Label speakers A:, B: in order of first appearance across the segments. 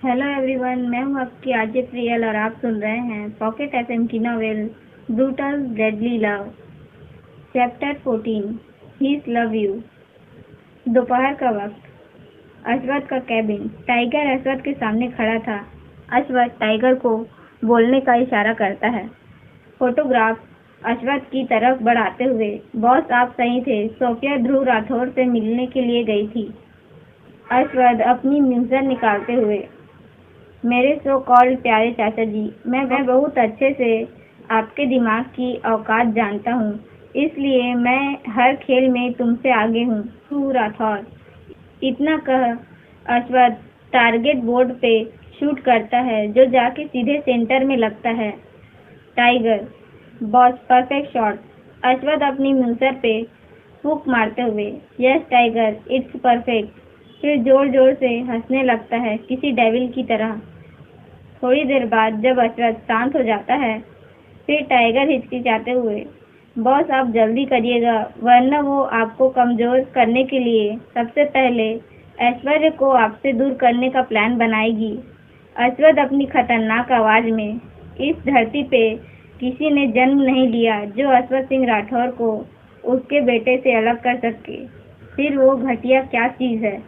A: Hello everyone, मैं हूँ आपकी आरजे प्रियल और आप सुन रहे हैं पॉकेट एफएम की novel brutal deadly love, chapter 14 he's love you. दोपहर का वक्त, अश्वथ का कैबिन। टाइगर अश्वथ के सामने खड़ा था। अश्वथ टाइगर को बोलने का इशारा करता है। फोटोग्राफ अश्वथ की तरफ बढ़ाते हुए, बॉस आप सही थे, सोफिया ध्रुव राठौर से मिलने के लिए गई थी। अश्वथ अपनी म्यूजर निकालते हुए, मेरे सो कॉल्ड प्यारे चाचा जी, मैं बहुत अच्छे से आपके दिमाग की औकात जानता हूँ, इसलिए मैं हर खेल में तुमसे आगे हूँ। तू राठौर। इतना कह अश्वथ टारगेट बोर्ड पे शूट करता है जो जाके सीधे सेंटर में लगता है। Tiger, boss perfect shot. Ashwath अपनी म्यूजर पे फूंक मारते हुए, यस टाइगर, इट्स परफेक्ट। फिर जोर जोर से हंसने लगता है, किसी डेविल की तरह। थोड़ी देर बाद जब अश्वथ शांत हो जाता है, फिर टाइगर हिचकिचाते हुए, बॉस आप जल्दी करिएगा वरना वो आपको कमजोर करने के लिए सबसे पहले ऐश्वर्य को आपसे दूर करने का प्लान बनाएगी। अश्वथ अपनी खतरनाक आवाज में, इस धरती पे किसी ने जन्म नहीं लिया जो अश्वथ सिंह राठौर को उसके बेटे से अलग कर सके, फिर वो घटिया क्या चीज है।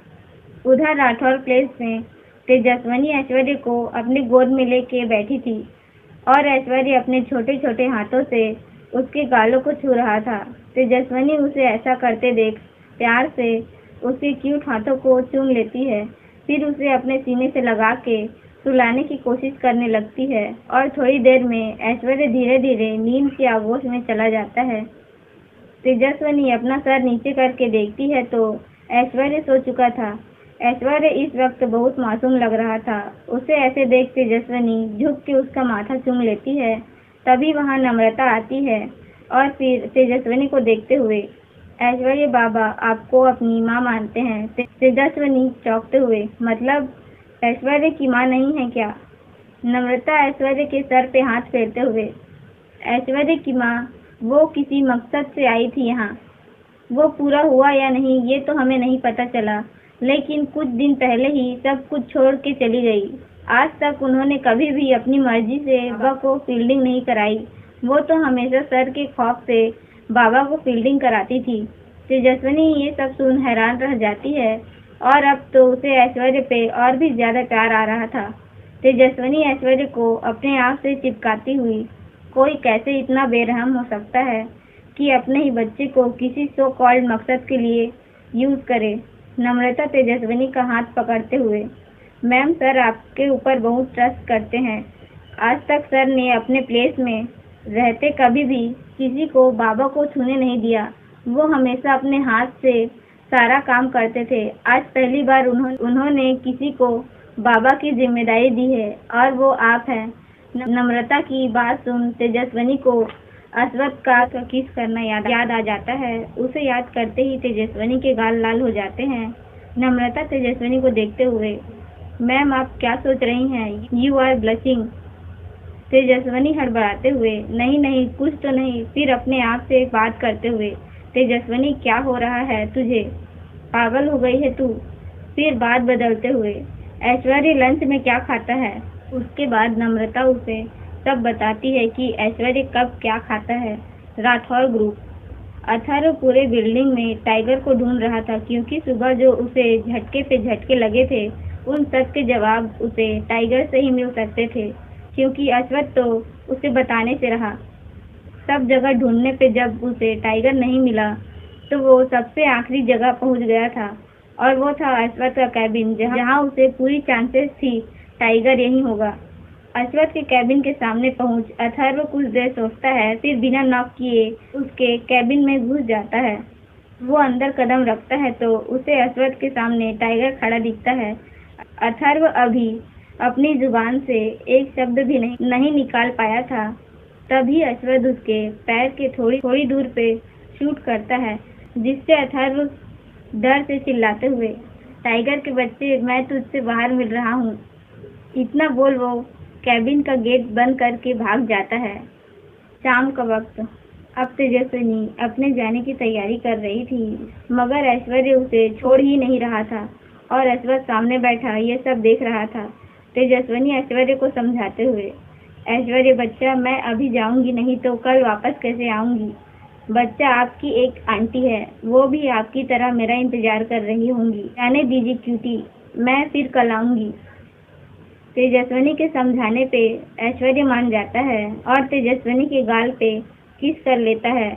A: उधर राठौर प्लेस में तेजस्विनी ऐश्वर्य को अपनी गोद में लेके बैठी थी और ऐश्वर्य अपने छोटे छोटे हाथों से उसके गालों को छू रहा था। तेजस्विनी उसे ऐसा करते देख प्यार से उसके क्यूट हाथों को चूम लेती है, फिर उसे अपने सीने से लगा के सुलाने की कोशिश करने लगती है और थोड़ी देर में ऐश्वर्य धीरे धीरे नींद की आगोश में चला जाता है। तेजस्विनी अपना सर नीचे करके देखती है तो ऐश्वर्य सो चुका था। ऐश्वर्य इस वक्त बहुत मासूम लग रहा था। उसे ऐसे देख तेजस्विनी झुक के उसका माथा चूम लेती है। तभी वहां नम्रता आती है और फिर तेजस्विनी को देखते हुए, ऐश्वर्य बाबा आपको अपनी माँ मानते हैं। तेजस्विनी चौंकते हुए, मतलब ऐश्वर्य की माँ नहीं है क्या? नम्रता ऐश्वर्य के सर पे हाथ फेरते हुए, ऐश्वर्य की माँ वो किसी मकसद से आई थी यहाँ। वो पूरा हुआ या नहीं ये तो हमें नहीं पता चला, लेकिन कुछ दिन पहले ही सब कुछ छोड़ के चली गई। आज तक उन्होंने कभी भी अपनी मर्जी से बाबा को फील्डिंग नहीं कराई। वो तो हमेशा सर के खौफ से बाबा को फील्डिंग कराती थी। तेजस्विनी ये सब सुन हैरान रह जाती है और अब तो उसे ऐश्वर्य पे और भी ज्यादा प्यार आ रहा था। तेजस्विनी ऐश्वर्य को अपने आप से चिपकाती हुई, कोई कैसे इतना बेरहम हो सकता है कि अपने ही बच्चे को किसी सो कॉल्ड मकसद के लिए यूज करे। नम्रता तेजस्विनी का हाथ पकड़ते हुए, मैम सर आपके ऊपर बहुत ट्रस्ट करते हैं। आज तक सर ने अपने प्लेस में रहते कभी भी किसी को बाबा को छूने नहीं दिया। वो हमेशा अपने हाथ से सारा काम करते थे। आज पहली बार उन्होंने किसी को बाबा की जिम्मेदारी दी है और वो आप हैं। नम्रता की बात सुन तेजस्विनी को अश्वथ का किस करना याद आ जाता है। उसे याद करते ही तेजस्विनी के गाल लाल हो जाते हैं। नम्रता तेजस्विनी को देखते हुए, मैम आप क्या सोच रही हैं? You are blushing. तेजस्विनी हड़बड़ाते हुए, नहीं नहीं कुछ तो नहीं। फिर अपने आप से बात करते हुए, तेजस्विनी क्या हो रहा है तुझे? पागल हो गई है तू? फिर बात बदलते हुए, ऐश्वर्य लंच में क्या खाता है? उसके बाद नम्रता उसे सब बताती है कि ऐश्वर्य कब क्या खाता है। राठौर ग्रुप। अथर्व पूरे बिल्डिंग में टाइगर को ढूंढ रहा था क्योंकि सुबह जो उसे झटके पे झटके लगे थे उन सब के जवाब उसे टाइगर से ही मिल सकते थे, क्योंकि अश्वथ तो उसे बताने से रहा। सब जगह ढूंढने पे जब उसे टाइगर नहीं मिला तो वो सबसे आखिरी जगह पहुंच गया था और वो था अश्वथ का कैबिन, जहां उसे पूरी चांसेस थी टाइगर यही होगा। अश्वथ के कैबिन के सामने पहुंच अथर्व कुछ देर सोचता है, फिर बिना नॉक किए उसके कैबिन में घुस जाता है। वो अंदर कदम रखता है तो उसे अश्वथ के सामने टाइगर खड़ा दिखता है। अथर्व अभी अपनी जुबान से एक शब्द भी नहीं निकाल पाया था, तभी अश्वथ उसके पैर के थोड़ी दूर पे शूट करता है, जिससे अथर्व डर से चिल्लाते हुए, टाइगर के बच्चे मैं तुझसे बाहर मिल रहा हूँ। इतना बोल वो कैबिन का गेट बंद करके भाग जाता है। शाम का वक्त। अब तेजस्विनी अपने जाने की तैयारी कर रही थी, मगर ऐश्वर्य उसे छोड़ ही नहीं रहा था और अश्वथ सामने बैठा ये सब देख रहा था। तेजस्विनी ऐश्वर्य को समझाते हुए। ऐश्वर्य बच्चा, मैं अभी जाऊंगी, नहीं तो कल वापस कैसे आऊंगी। बच्चा, आपकी एक आंटी है, वो भी आपकी तरह मेरा इंतजार कर रही होंगी। जाने दीजिए क्यूटी, मैं फिर कल आऊंगी। तेजस्विनी के समझाने पे ऐश्वर्य मान जाता है और तेजस्विनी के गाल पे किस कर लेता है।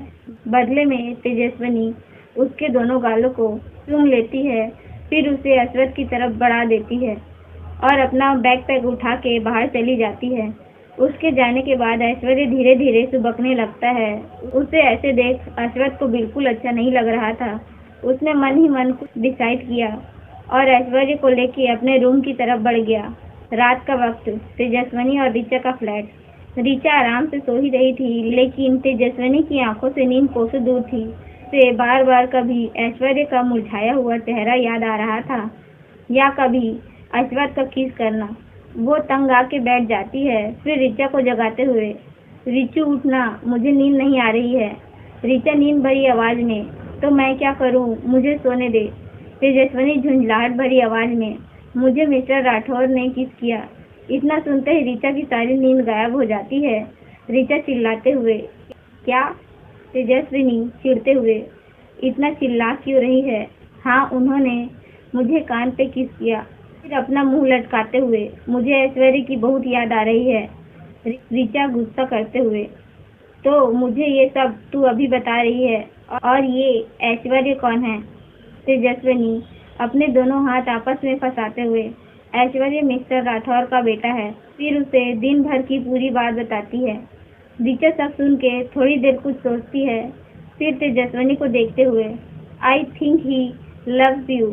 A: बदले में तेजस्विनी उसके दोनों गालों को चूम लेती है, फिर उसे अश्वथ की तरफ बढ़ा देती है और अपना बैकपैक उठा के बाहर चली जाती है। उसके जाने के बाद ऐश्वर्य धीरे धीरे सुबकने लगता है। उसे ऐसे देख अश्वथ को बिल्कुल अच्छा नहीं लग रहा था। उसने मन ही मन कुछ डिसाइड किया और ऐश्वर्य को लेके अपने रूम की तरफ बढ़ गया। रात का वक्त, तेजस्विनी और ऋचा का फ्लैट। ऋचा आराम से सो ही रही थी, लेकिन तेजस्विनी की आंखों से नींद कोसों दूर थी। से बार बार कभी ऐश्वर्य का मुरझाया हुआ चेहरा याद आ रहा था या कभी अश्वथ का किस करना। वो तंग आके बैठ जाती है, फिर ऋचा को जगाते हुए, रिचू उठना, मुझे नींद नहीं आ रही है। ऋचा नींद भरी आवाज में, तो मैं क्या करूं, मुझे सोने दे। तेजस्विनी झुंझलाहट भरी आवाज में, मुझे मिस्टर राठौर ने किस किया। इतना सुनते ही ऋचा की सारी नींद गायब हो जाती है। ऋचा चिल्लाते हुए, क्या? तेजस्विनी चिढ़ते हुए, इतना चिल्ला क्यों रही है? हाँ, उन्होंने मुझे कान पे किस किया। फिर अपना मुंह लटकाते हुए, मुझे ऐश्वर्य की बहुत याद आ रही है। ऋचा गुस्सा करते हुए, तो मुझे ये सब तू अभी बता रही है, और ये ऐश्वर्य कौन है? तेजस्विनी अपने दोनों हाथ आपस में फंसाते हुए, ऐश्वर्य मिस्टर राठौर का बेटा है। फिर उसे दिन भर की पूरी बात बताती है। ऋचा सब सुन के थोड़ी देर कुछ सोचती है, फिर तेजस्विनी को देखते हुए, I think he loves you.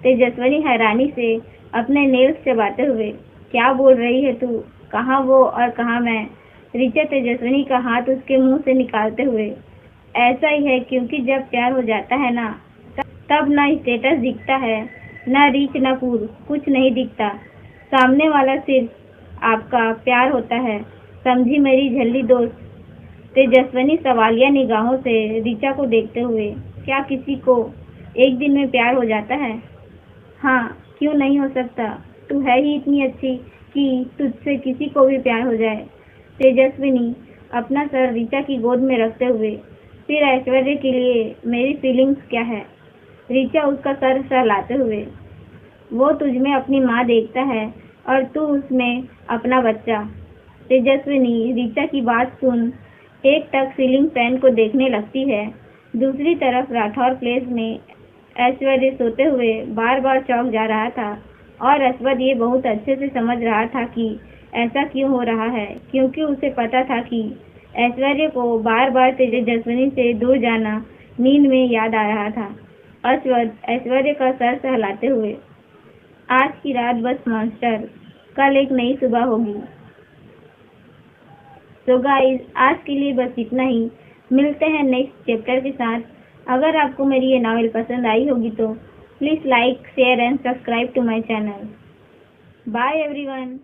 A: Tejaswini हैरानी से अपने नेल्स चबाते हुए, क्या बोल रही है तू? कहाँ वो और कहाँ मैं? ऋचा तेजस्विनी का हाथ उसके मुंह से निकालते हुए, ऐसा ही है, क्योंकि जब प्यार हो जाता है ना, तब ना स्टेटस दिखता है, ना रीच, ना पूर, कुछ नहीं दिखता। सामने वाला सिर्फ आपका प्यार होता है, समझी मेरी झल्ली दोस्त? तेजस्विनी सवालिया निगाहों से ऋचा को देखते हुए, क्या किसी को एक दिन में प्यार हो जाता है? हाँ, क्यों नहीं हो सकता? तू है ही इतनी अच्छी कि तुझसे किसी को भी प्यार हो जाए। तेजस्विनी अपना सर ऋचा की गोद में रखते हुए, फिर ऐश्वर्य के लिए मेरी फीलिंग्स क्या है? ऋचा उसका सर सहलाते हुए, वो तुझमें अपनी माँ देखता है और तू उसमें अपना बच्चा। तेजस्विनी ऋचा की बात सुन एक टक सीलिंग फैन को देखने लगती है। दूसरी तरफ राठौर प्लेस में ऐश्वर्य सोते हुए बार बार चौंक जा रहा था और अश्वथ ये बहुत अच्छे से समझ रहा था कि ऐसा क्यों हो रहा है, क्योंकि उसे पता था कि ऐश्वर्य को बार बार तेजस्विनी से दूर जाना नींद में याद आ रहा था। अश्वथ ऐश्वर्य का सर सहलाते हुए, आज की रात बस मॉन्स्टर, कल एक नई सुबह होगी। तो गाइस, आज के लिए बस इतना ही। मिलते हैं नेक्स्ट चैप्टर के साथ। अगर आपको मेरी ये नॉवेल पसंद आई होगी तो please like, share and subscribe to my channel. Bye everyone.